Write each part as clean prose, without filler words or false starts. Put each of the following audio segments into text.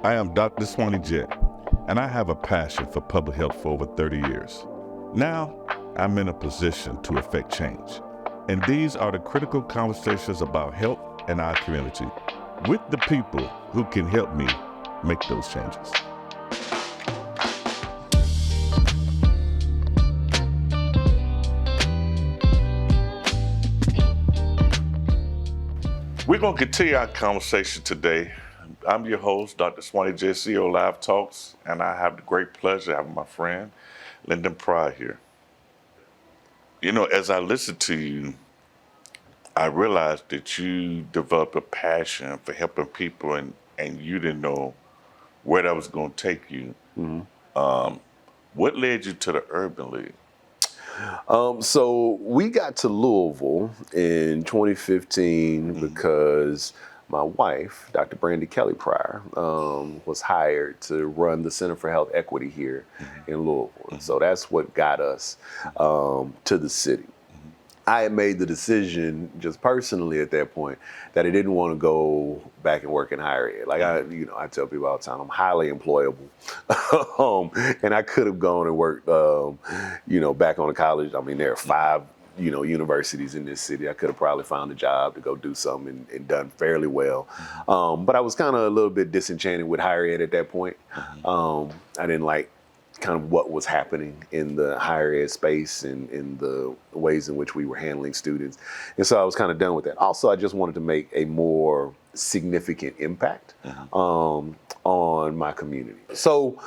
I am Dr. Swannie Jett, and I have a passion for public health for over 30 years. Now, I'm in a position to affect change. And these are the critical conversations about health in our community with the people who can help me make those changes. We're going to continue our conversation today. I'm your host, Dr. Swannie Jett, CEO Live Talks, and I have the great pleasure of having my friend, Lyndon Pryor here. You know, as I listened to you, I realized that you developed a passion for helping people and you didn't know where that was going to take you. Mm-hmm. What led you to the Urban League? So we got to Louisville in 2015 because my wife, Dr. Brandy Kelly Pryor, was hired to run the Center for Health Equity here in Louisville. So that's what got us to the city. I had made the decision just personally at that point that I didn't want to go back and work in higher ed. Like I tell people all the time, I'm highly employable. And I could have gone and worked, back on the college. I mean, there are 5, universities in this city. I could have probably found a job to go do something and done fairly well. But I was kind of a little bit disenchanted with higher ed at that point. I didn't like kind of what was happening in the higher ed space and in the ways in which we were handling students. And so I was kind of done with that. Also, I just wanted to make a more significant impact on my community. So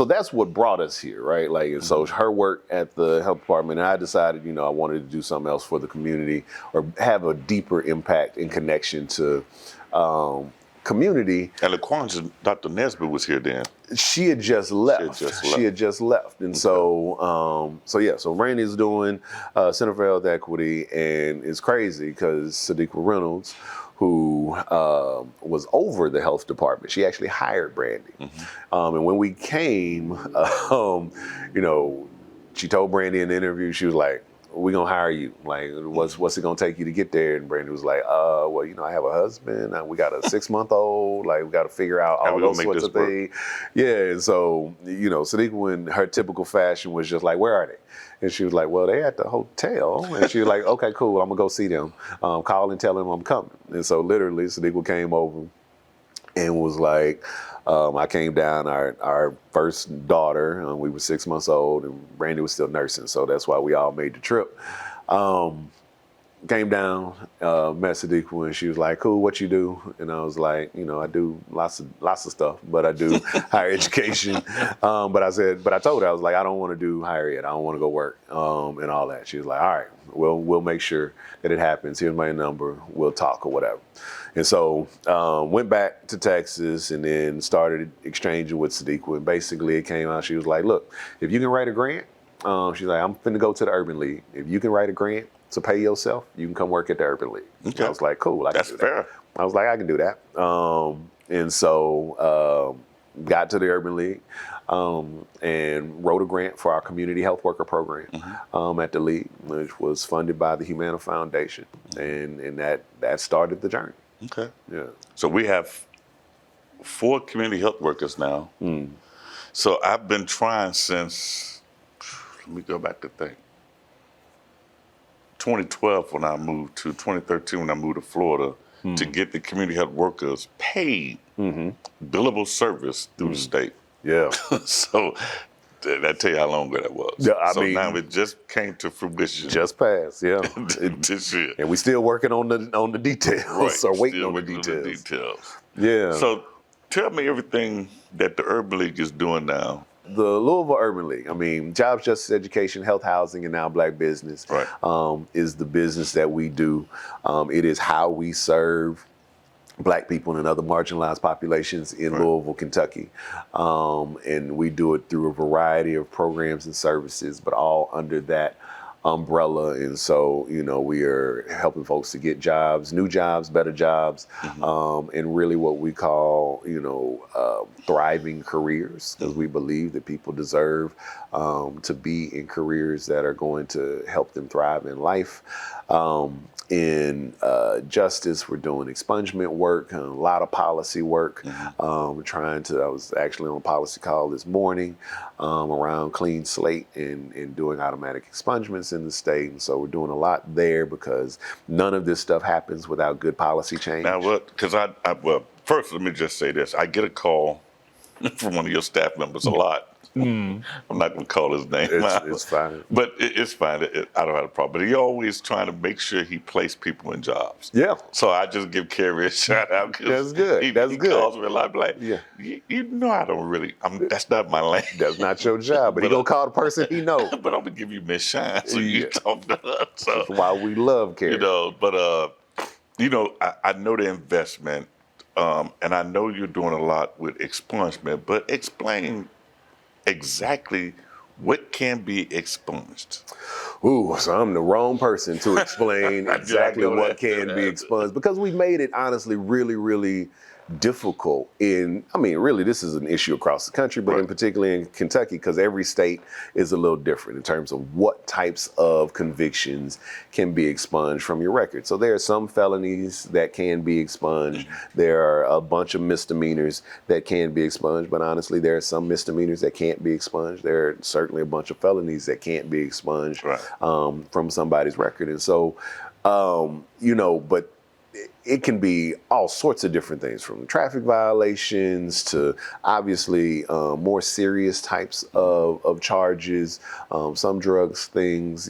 that's what brought us here, right? Like, and so her work at the health department, and I decided, I wanted to do something else for the community or have a deeper impact and connection to community. And LaQuanja, Dr. Nesbitt was here then. She had just left. And so Randy's doing Center for Health Equity, and it's crazy because Sadiqa Reynolds, who was over the health department, she actually hired Brandy. And when we came, she told Brandy in the interview, she was like, "We're gonna hire you. Like, what's it gonna take you to get there?" And Brandy was like, I have a husband, and we got a 6-month-old. Like, we got to figure out all those sorts of things. Yeah, and so Sadiqa, in her typical fashion, was just like, "Where are they?" And she was like, "Well, they at the hotel." And she was like, "Okay, cool. I'm gonna go see them. Call and tell them I'm coming." And so literally, Sadiqa came over and was like, I came down, our first daughter, we were 6 months old, and Brandy was still nursing, so that's why we all made the trip. Came down, met Sadiqa, and she was like, "Cool, what you do?" And I was like, "I do lots of stuff, but I do higher education." But I told her, I was like, "I don't want to do higher ed. I don't want to go work and all that." She was like, "All right, we'll make sure that it happens. Here's my number. We'll talk or whatever." And so went back to Texas and then started exchanging with Sadiqa. And basically it came out, she was like, "Look, if you can write a grant," she's like, "I'm finna go to the Urban League. If you can write a grant to pay yourself, you can come work at the Urban League." Okay. I was like, "Cool, That's fair." I was like, "I can do that." And so got to the Urban League and wrote a grant for our community health worker program at the League, which was funded by the Humana Foundation. And that started the journey. Okay. Yeah. So we have 4 community health workers now. So I've been trying since, let me go back to think, 2012 when I moved to 2013 when I moved to Florida to get the community health workers paid billable service through the state. Yeah. So that tell you how long ago that was. Yeah, I mean, now it just came to fruition. Just passed, yeah. This year. And we still working on the details, Right. or waiting Still on the working details. Yeah. So tell me everything that the Urban League is doing now. The Louisville Urban League, jobs, justice, education, health, housing, and now Black business is the business that we do. It is how we serve Black people and other marginalized populations in Louisville, Kentucky. And we do it through a variety of programs and services, but all under that umbrella. And so, we are helping folks to get jobs, new jobs, better jobs, and really what we call, thriving careers, because we believe that people deserve to be in careers that are going to help them thrive in life. In justice, we're doing expungement work, a lot of policy work. I was actually on a policy call this morning around clean slate and doing automatic expungements in the state. And so we're doing a lot there because none of this stuff happens without good policy change. Now, first, let me just say this. I get a call from one of your staff members a lot. I'm not going to call his name out. It's fine. But it's fine. I don't have a problem. But he always trying to make sure he places people in jobs. Yeah. So I just give Kerry a shout out. That's good. He calls me a lot. Like, yeah. You know, I don't really, that's not my lane. That's not your job. But he going to call the person he knows. But I'm going to give you Miss Shine so you talk to her. So, that's why we love Kerry. I know the investment, and I know you're doing a lot with expungement, but explain exactly what can be expunged. Ooh, so I'm the wrong person to explain exactly what can be expunged because we made it honestly really, really difficult really this is an issue across the country, but in particular in Kentucky, because every state is a little different in terms of what types of convictions can be expunged from your record. So there are some felonies that can be expunged. There are a bunch of misdemeanors that can be expunged, but honestly, there are some misdemeanors that can't be expunged. There are certainly a bunch of felonies that can't be expunged from somebody's record. And so, but it can be all sorts of different things, from traffic violations to obviously more serious types of charges, some drugs things,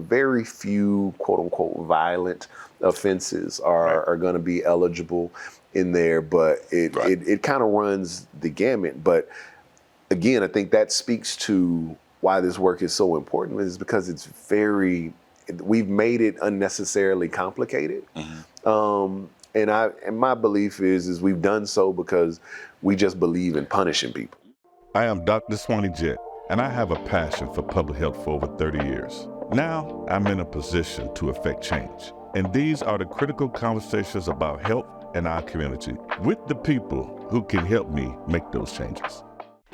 very few quote unquote violent offenses are going to be eligible in there, but it kind of runs the gamut. But again, I think that speaks to why this work is so important, is because we've made it unnecessarily complicated. And my belief is we've done so because we just believe in punishing people. I am Dr. Swannie Jett, and I have a passion for public health for over 30 years. Now I'm in a position to affect change. And these are the critical conversations about health in our community with the people who can help me make those changes.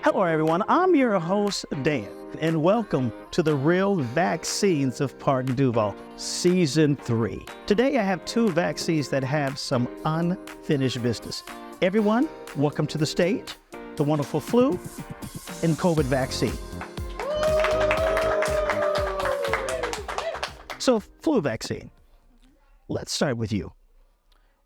Hello, everyone. I'm your host, Dan, and welcome to the Real Vaccines of Park DuValle, Season 3. Today, I have 2 vaccines that have some unfinished business. Everyone, welcome to the stage, the wonderful flu and COVID vaccine. So, flu vaccine. Let's start with you.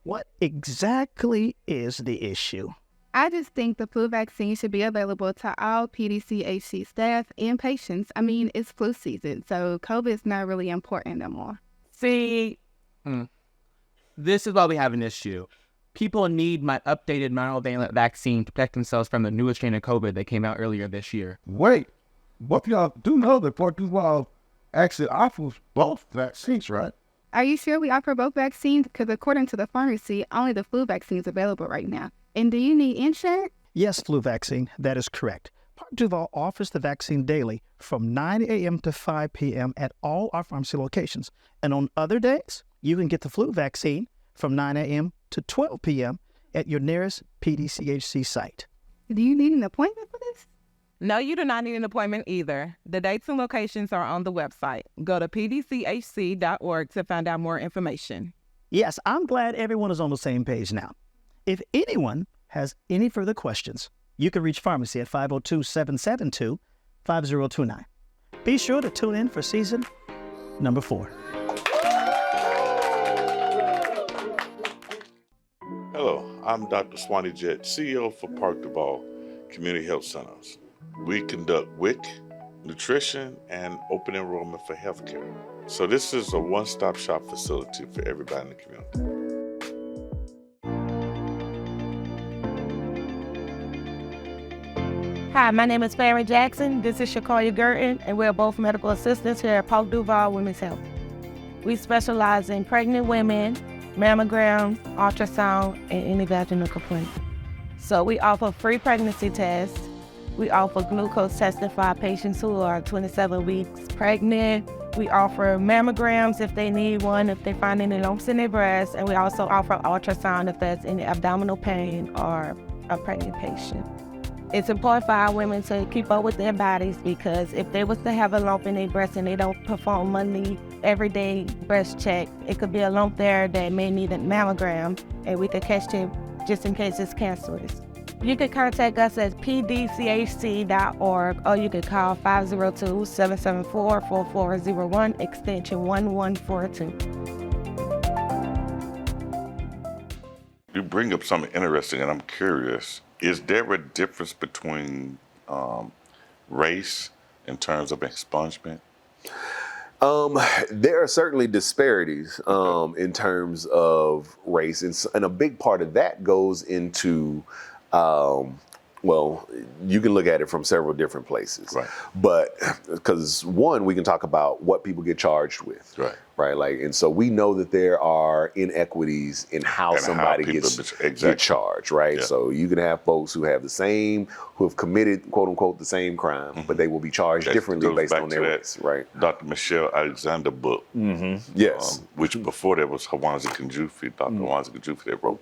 What exactly is the issue? I just think the flu vaccine should be available to all PDCHC staff and patients. I mean, it's flu season, so COVID is not really important no more. See, this is why we have an issue. People need my updated monovalent vaccine to protect themselves from the newest strain of COVID that came out earlier this year. Wait, what y'all do know that Port Duval actually offers both vaccines, right? Are you sure we offer both vaccines? Because according to the pharmacy, only the flu vaccine is available right now. And do you need insurance? Yes, flu vaccine. That is correct. Park DuValle offers the vaccine daily from 9 a.m. to 5 p.m. at all our pharmacy locations. And on other days, you can get the flu vaccine from 9 a.m. to 12 p.m. at your nearest PDCHC site. Do you need an appointment for this? No, you do not need an appointment either. The dates and locations are on the website. Go to pdchc.org to find out more information. Yes, I'm glad everyone is on the same page now. If anyone has any further questions, you can reach pharmacy at 502-772-5029. Be sure to tune in for season number 4. Hello, I'm Dr. Swannie Jett, CEO for Park DuValle Community Health Centers. We conduct WIC, nutrition, and open enrollment for healthcare. So this is a one-stop shop facility for everybody in the community. Hi, my name is Swannie Jackson. This is Shakoya Gurton, and we're both medical assistants here at Park DuValle Women's Health. We specialize in pregnant women, mammograms, ultrasound, and any vaginal complaint. So we offer free pregnancy tests. We offer glucose testing for our patients who are 27 weeks pregnant. We offer mammograms if they need one, if they find any lumps in their breast, and we also offer ultrasound if there's any abdominal pain or a pregnant patient. It's important for our women to keep up with their bodies, because if they was to have a lump in their breast and they don't perform monthly, everyday breast check, it could be a lump there that may need a mammogram, and we could catch it just in case it's cancerous. You can contact us at pdchc.org, or you can call 502-774-4401, extension 1142. You bring up something interesting, and I'm curious. Is there a difference between race in terms of expungement? There are certainly disparities in terms of race, and a big part of that goes into, well, you can look at it from several different places. Right. But because one, we can talk about what people get charged with. Right. Like, and so we know that there are inequities in how And somebody how people gets charged, right? Yeah. So you can have folks who have committed, quote unquote, the same crime, but they will be charged differently goes based back on to their that race, right? Dr. Michelle Alexander book. Yes. Which before there was Hawanzi Kunjufi, Dr. Hawanzi Kunjufi that wrote,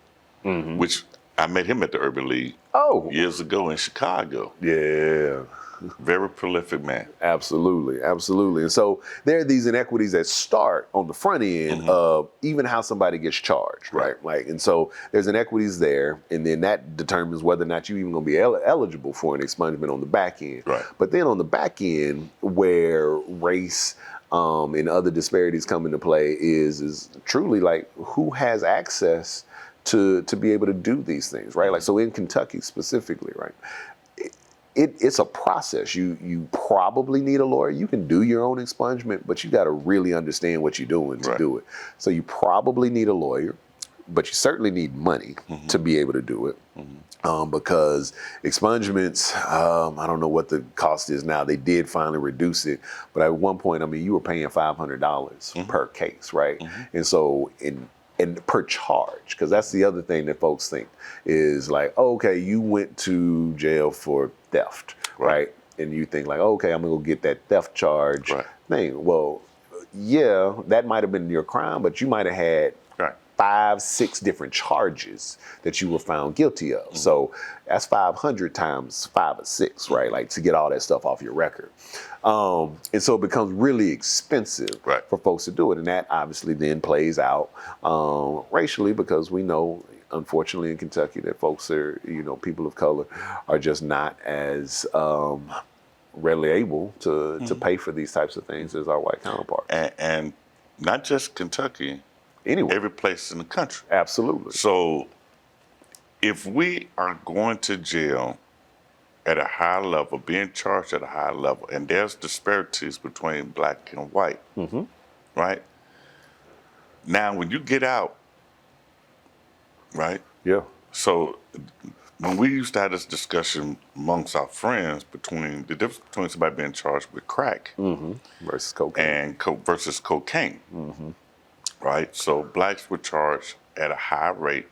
which I met him at the Urban League years ago in Chicago. Yeah. Very prolific man. Absolutely. And so there are these inequities that start on the front end of even how somebody gets charged, right? Like, and so there's inequities there, and then that determines whether or not you're even going to be eligible for an expungement on the back end. Right. But then on the back end, where race and other disparities come into play is truly like who has access to be able to do these things, right? Like, so in Kentucky specifically, right? It's a process. You probably need a lawyer. You can do your own expungement, but you got to really understand what you're doing to do it. So you probably need a lawyer, but you certainly need money to be able to do it. Because expungements, I don't know what the cost is now. They did finally reduce it, but at one point, I mean, you were paying $500 per case, right? And so and per charge, because that's the other thing that folks think is like, oh, okay, you went to jail for theft, right? And you think like, okay, I'm gonna go get that theft charge thing. Well, yeah, that might have been your crime, but you might have had 5, 6 different charges that you were found guilty of. So that's 500 times 5 or 6, right? Like to get all that stuff off your record. And so it becomes really expensive for folks to do it. And that obviously then plays out racially, because we know, unfortunately, in Kentucky that folks are, people of color are just not as readily able to pay for these types of things as our white counterparts. And not just Kentucky, anywhere. Every place in the country. Absolutely. So if we are going to jail at a high level, being charged at a high level, and there's disparities between black and white, right? Now, when you get out, right? Yeah. So when we used to have this discussion amongst our friends between the difference between somebody being charged with crack versus cocaine, versus cocaine, right? So blacks were charged at a high rate,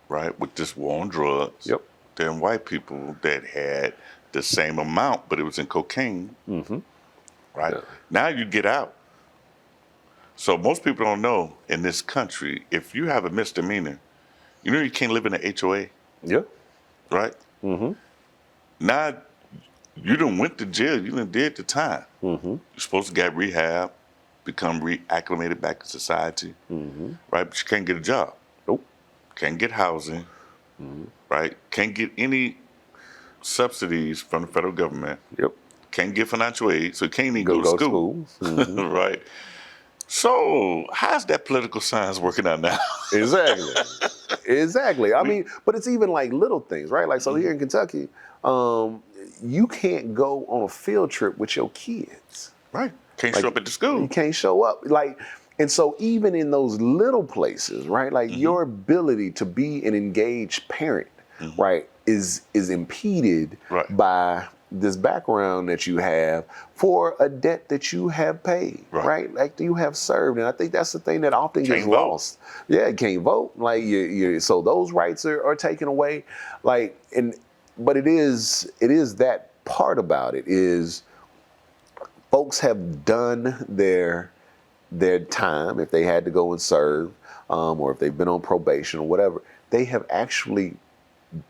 right, with this war on drugs, than white people that had the same amount, but it was in cocaine, right? Yeah. Now you get out. So most people don't know in this country, if you have a misdemeanor, you can't live in an HOA. Yeah. Right? Now, you done went to jail. You done did the time. You're supposed to get rehab, become reacclimated back to society, right? But you can't get a job. Nope. Can't get housing, right? Can't get any subsidies from the federal government. Yep. Can't get financial aid, so you can't even go to school. Right? So, how's that political science working out now? Exactly. I mean, but it's even like little things, right? Like, so here in Kentucky, you can't go on a field trip with your kids. Right. Can't show up at the school. You can't show up. Like, and so even in those little places, right? Like your ability to be an engaged parent, right, is impeded by this background that you have for a debt that you have paid, right? Like you have served. And I think that's the thing that often gets lost. Yeah, can't vote. Like so those rights are taken away. Like, but it is that part about it is folks have done their time, if they had to go and serve, or if they've been on probation or whatever, they have actually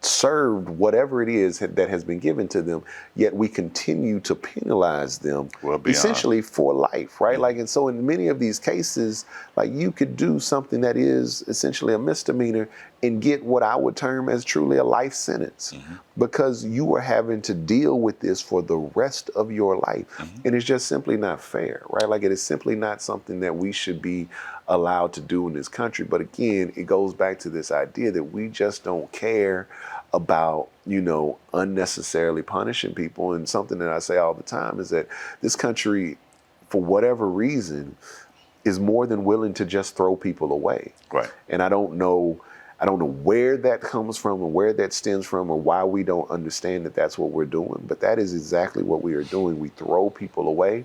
served whatever it is that has been given to them, yet we continue to penalize them Well, beyond. essentially for life, right? Like, and so in many of these cases, like you could do something that is essentially a misdemeanor and get what I would term as truly a life sentence because you are having to deal with this for the rest of your life. And it's just simply not fair, right? Like, it is simply not something that we should be allowed to do in this country. But again, it goes back to this idea that we just don't care about, you know, unnecessarily punishing people. And something that I say all the time is that this country, for whatever reason, is more than willing to just throw people away. Right. And I don't know where that comes from and where that stems from or why we don't understand that that's what we're doing. But that is exactly what we are doing. We throw people away,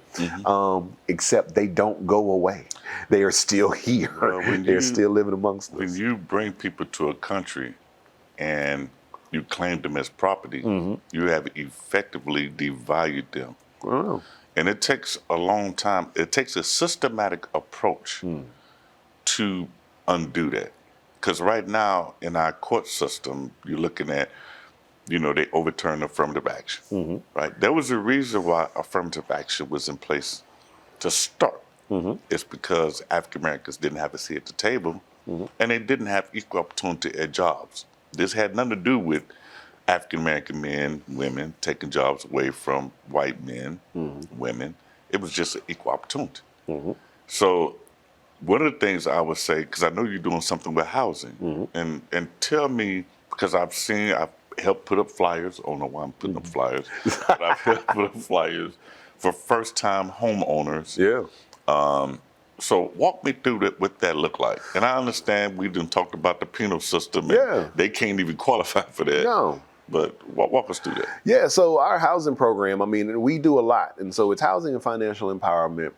except they don't go away. They are still here. Well, They're still living amongst us. When you bring people to a country and you claim them as property, you have effectively devalued them. Oh. And it takes a long time. It takes a systematic approach to undo that. Because right now in our court system, you're looking at, you know, they overturn affirmative action, right? There was a reason why affirmative action was in place to start. It's because African Americans didn't have a seat at the table and they didn't have equal opportunity at jobs. This had nothing to do with African American men, women taking jobs away from white men, women. It was just an equal opportunity. So one of the things I would say, because I know you're doing something with housing, and tell me, because I've helped put up flyers. I don't know why I'm putting up flyers, but I've helped put up flyers for first-time homeowners. Yeah. So walk me through what that look like. And I understand we done talked about the penal system, and they can't even qualify for that. No. But walk us through that. Yeah, so our housing program, I mean, we do a lot. And so it's housing and financial empowerment.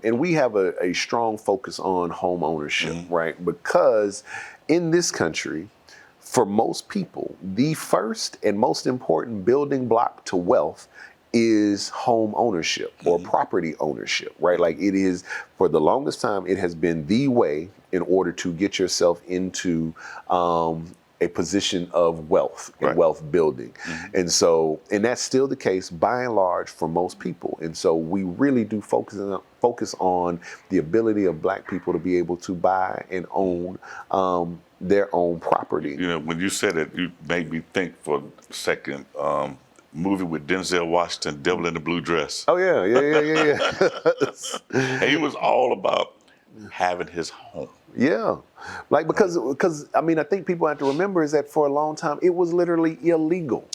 And we have a strong focus on home ownership, right? Because in this country, for most people, the first and most important building block to wealth is home ownership or property ownership, right? Like, it is, for the longest time, it has been the way in order to get yourself into a position of wealth and wealth building. And so, and that's still the case by and large for most people. And so we really do focus on the ability of Black people to be able to buy and own their own property. You know, when you said it, you made me think for a second, movie with Denzel Washington, Devil in the Blue Dress. Oh yeah. And he was all about having his home. Yeah, like because I mean, I think people have to remember is that for a long time it was literally illegal.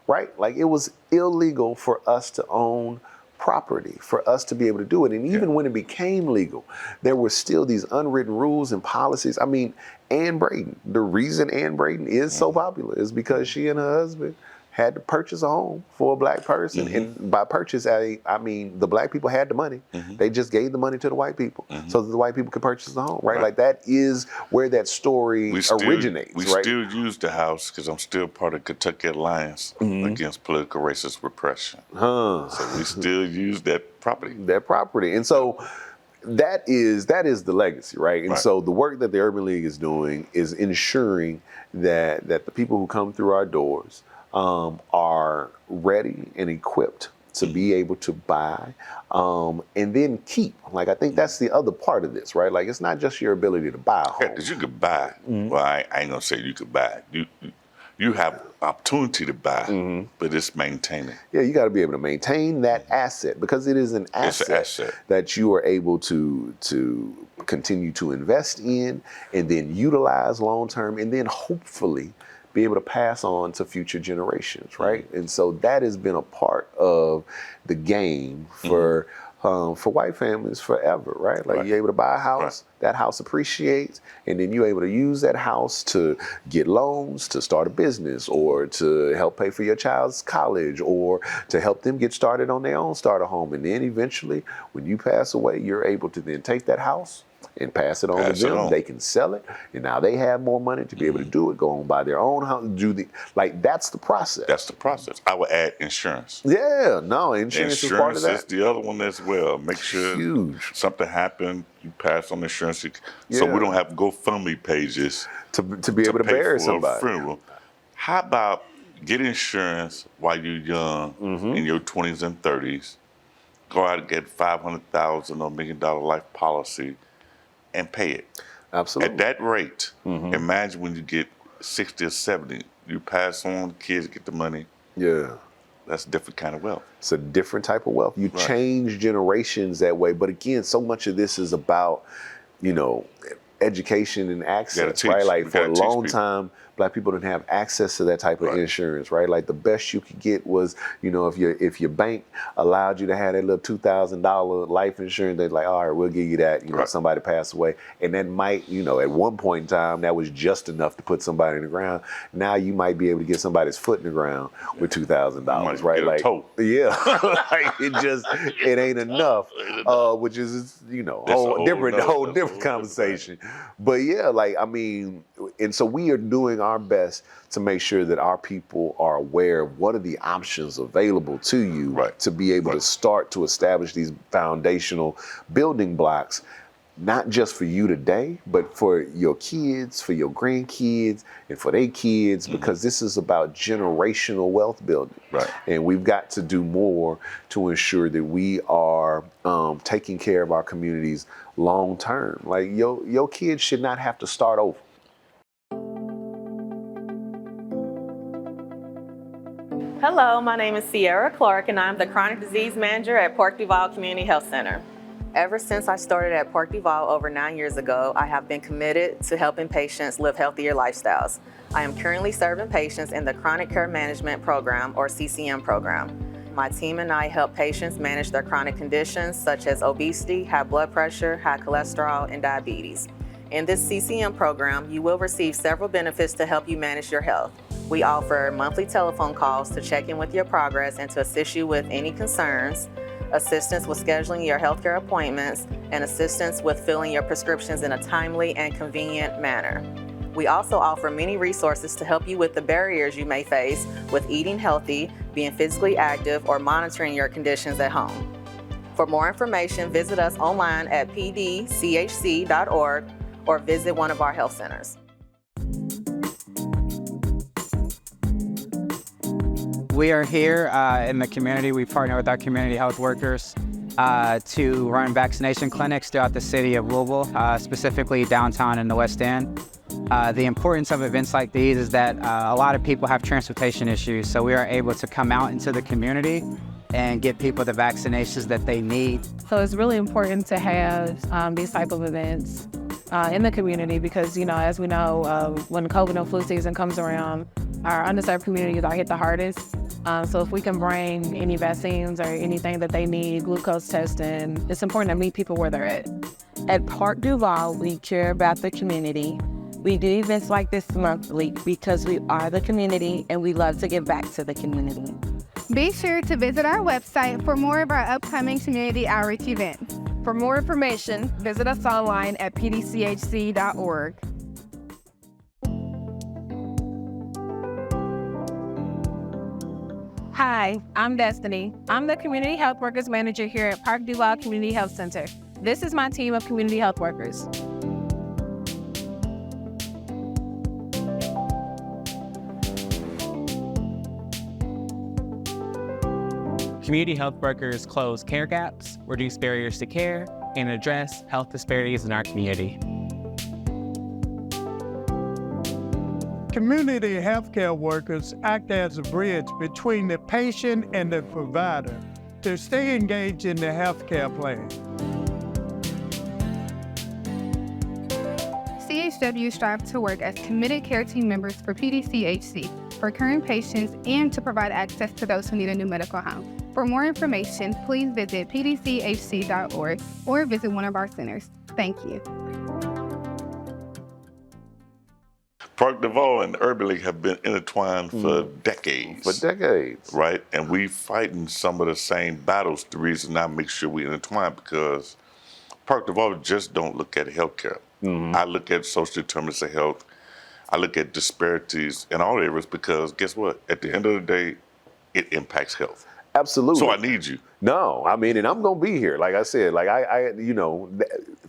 Right. Like, it was illegal for us to own property, for us to be able to do it. And even when it became legal, there were still these unwritten rules and policies. I mean, Anne Braden, the reason Anne Braden is so popular is because she and her husband had to purchase a home for a Black person. And by purchase, I mean the Black people had the money. They just gave the money to the white people so that the white people could purchase the home, right? Like, that is where that story originates, we right? still use the house because I'm still part of Kentucky Alliance against political racist repression. So we still use that property. And so that is the legacy, right? And so the work that the Urban League is doing is ensuring that the people who come through our doors are ready and equipped to be able to buy and then keep. Like, I think that's the other part of this, right? Like, it's not just your ability to buy a home. Yeah, because you could buy. Well, I ain't gonna say you could buy. You have opportunity to buy, but it's maintaining. Yeah, you got to be able to maintain that asset because it is an asset that you are able to continue to invest in and then utilize long term, and then hopefully be able to pass on to future generations, right? And so that has been a part of the game for white families forever, right? Like, you're able to buy a house, that house appreciates, and then you're able to use that house to get loans, to start a business, or to help pay for your child's college, or to help them get started on their own start a home. And then eventually, when you pass away, you're able to then take that house and pass it on to them. They can sell it, and now they have more money to be able to do it, go on buy their own house, that's the process. That's the process. I would add insurance. Yeah, no, insurance is part of that. Insurance is the other one as well. Make sure something happened, you pass on insurance, so we don't have GoFundMe pages to be able to bury somebody. A funeral. How about get insurance while you're young, in your 20s and 30s, go out and get $500,000 or $1 million life policy and pay it. Absolutely. At that rate, imagine when you get 60 or 70, you pass on, kids get the money. Yeah. That's a different kind of wealth. It's a different type of wealth. You change generations that way. But again, so much of this is about, education and access, right? Like for a long time, Black people didn't have access to that type of insurance, right? Like the best you could get was, if your bank allowed you to have that little $2,000 life insurance, they're like, all right, we'll give you that. Somebody passed away, and that might, at one point in time, that was just enough to put somebody in the ground. Now you might be able to get somebody's foot in the ground with $2,000, right? Like, yeah, like it ain't enough, which is, whole different conversation. But yeah, and so we are doing our best to make sure that our people are aware of what are the options available to you to be able to start to establish these foundational building blocks, not just for you today, but for your kids, for your grandkids, and for their kids, because this is about generational wealth building. Right. And we've got to do more to ensure that we are taking care of our communities long term. Like your kids should not have to start over. Hello, my name is Sierra Clark, and I'm the Chronic Disease Manager at Park DuValle Community Health Center. Ever since I started at Park DuValle over 9 years ago, I have been committed to helping patients live healthier lifestyles. I am currently serving patients in the Chronic Care Management Program, or CCM program. My team and I help patients manage their chronic conditions such as obesity, high blood pressure, high cholesterol, and diabetes. In this CCM program, you will receive several benefits to help you manage your health. We offer monthly telephone calls to check in with your progress and to assist you with any concerns, assistance with scheduling your healthcare appointments, and assistance with filling your prescriptions in a timely and convenient manner. We also offer many resources to help you with the barriers you may face with eating healthy, being physically active, or monitoring your conditions at home. For more information, visit us online at pdchc.org or visit one of our health centers. We are here in the community. We partner with our community health workers to run vaccination clinics throughout the city of Louisville, specifically downtown and the West End. The importance of events like these is that a lot of people have transportation issues, so we are able to come out into the community and get people the vaccinations that they need. So it's really important to have these type of events in the community because, as we know, when COVID and flu season comes around, our underserved communities are hit the hardest. So if we can bring any vaccines or anything that they need, glucose testing, it's important to meet people where they're at. At Park DuValle, we care about the community. We do events like this monthly because we are the community and we love to give back to the community. Be sure to visit our website for more of our upcoming community outreach events. For more information, visit us online at pdchc.org. Hi, I'm Destiny. I'm the Community Health Workers Manager here at Park DuValle Community Health Center. This is my team of community health workers. Community health workers close care gaps, reduce barriers to care, and address health disparities in our community. Community healthcare workers act as a bridge between the patient and the provider to stay engaged in the healthcare plan. CHW strives to work as committed care team members for PDCHC, for current patients, and to provide access to those who need a new medical home. For more information, please visit pdchc.org or visit one of our centers. Thank you. Park DuValle and the Urban League have been intertwined for decades. Right? And we fighting some of the same battles. The reason I make sure we intertwine because Park DuValle just don't look at healthcare. I look at social determinants of health. I look at disparities in all areas because guess what? At the end of the day, it impacts health. Absolutely. So I need you. No, I mean, and I'm gonna be here. Like I said, like I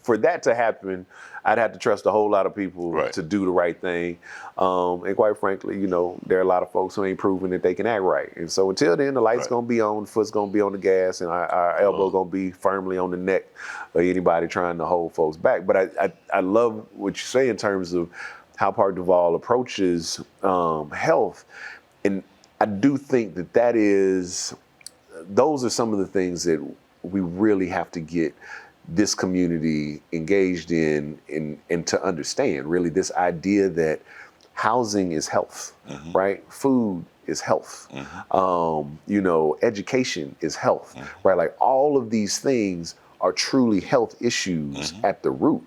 for that to happen, I'd have to trust a whole lot of people to do the right thing. And quite frankly, there are a lot of folks who ain't proven that they can act right. And so until then, the light's gonna be on, the foot's gonna be on the gas, and our elbow gonna be firmly on the neck of anybody trying to hold folks back. But I love what you say in terms of how Park DuValle approaches health, and I do think that those are some of the things that we really have to get this community engaged in and to understand, really, this idea that housing is health, right? Food is health. Education is health, right? Like all of these things are truly health issues at the root.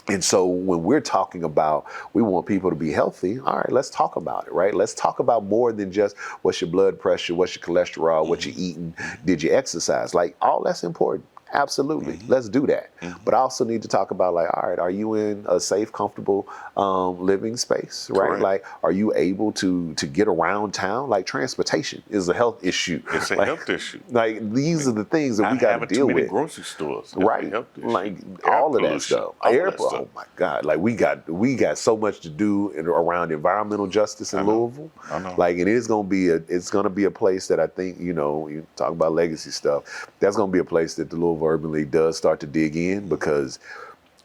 And so when we're talking about, we want people to be healthy, all right, let's talk about it, right? Let's talk about more than just what's your blood pressure, what's your cholesterol, what you're eating, did you exercise? Like all that's important. Absolutely. Let's do that. But I also need to talk about, like, all right, are you in a safe, comfortable living space, right? Correct. Like, are you able to get around town? Like, transportation is a health issue. It's a health issue. Like, these are the things that we got to deal too many with. Grocery stores. Right. Like all of that stuff. Oh my God. Like we got so much to do around environmental justice in Louisville. I know. Like, and it's gonna be a place that I think, you talk about legacy stuff, that's gonna be a place that the Louisville Urban League does start to dig in, because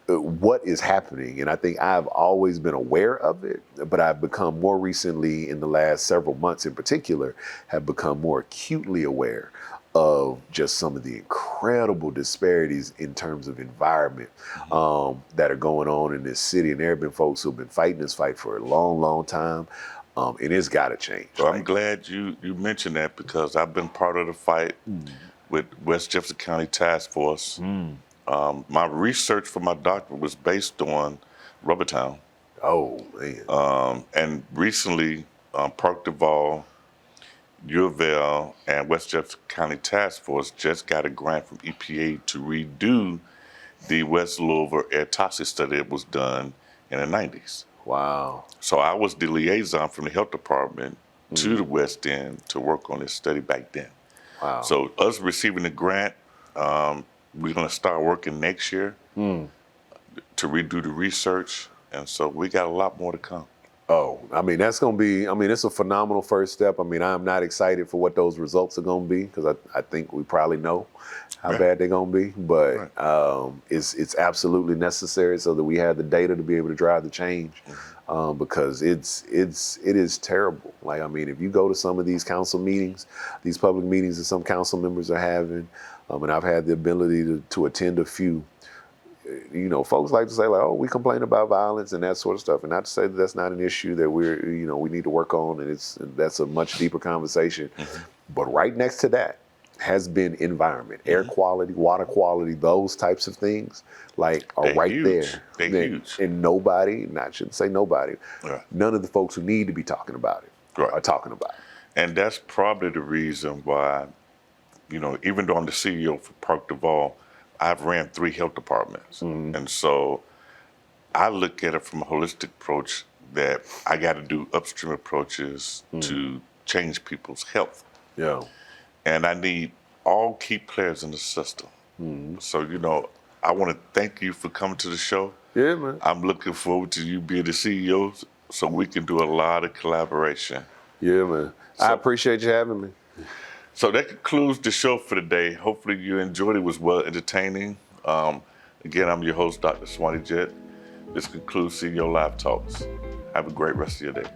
what is happening, and I think I've always been aware of it, but I've become more recently, in the last several months in particular, have become more acutely aware of just some of the incredible disparities in terms of environment that are going on in this city. And there have been folks who've been fighting this fight for a long, long time, and it's got to change. Well, I'm glad you mentioned that, because I've been part of the fight with West Jefferson County Task Force. My research for my doctorate was based on Rubbertown. Oh, man. And recently, Park DuValle, DuValle, and West Jefferson County Task Force just got a grant from EPA to redo the West Louisville air toxic study that was done in the 90s. Wow. So I was the liaison from the health department to the West End to work on this study back then. Wow. So us receiving the grant, we're going to start working next year to redo the research. And so we got a lot more to come. Oh, I mean, that's going to be, it's a phenomenal first step. I mean, I'm not excited for what those results are going to be, because I think we probably know how bad they're going to be. But it's absolutely necessary so that we have the data to be able to drive the change, because it is terrible. Like, I mean, if you go to some of these council meetings, these public meetings that some council members are having, and I've had the ability to attend a few, folks like to say, like, oh, we complain about violence and that sort of stuff. And not to say that that's not an issue that we need to work on, and that's a much deeper conversation. But right next to that has been environment, air quality, water quality, those types of things, like, are right there. They're huge. And nobody, and I shouldn't say nobody, none of the folks who need to be talking about it are talking about it. And that's probably the reason why, even though I'm the CEO for Park DuValle, I've ran 3 health departments. And so I look at it from a holistic approach, that I got to do upstream approaches to change people's health. Yeah. And I need all key players in the system. So, I want to thank you for coming to the show. Yeah, man. I'm looking forward to you being the CEO, so we can do a lot of collaboration. Yeah, man. I appreciate you having me. So that concludes the show for today. Hopefully you enjoyed it. It was well entertaining. Again, I'm your host, Dr. Swannie Jett. This concludes CEO Live Talks. Have a great rest of your day.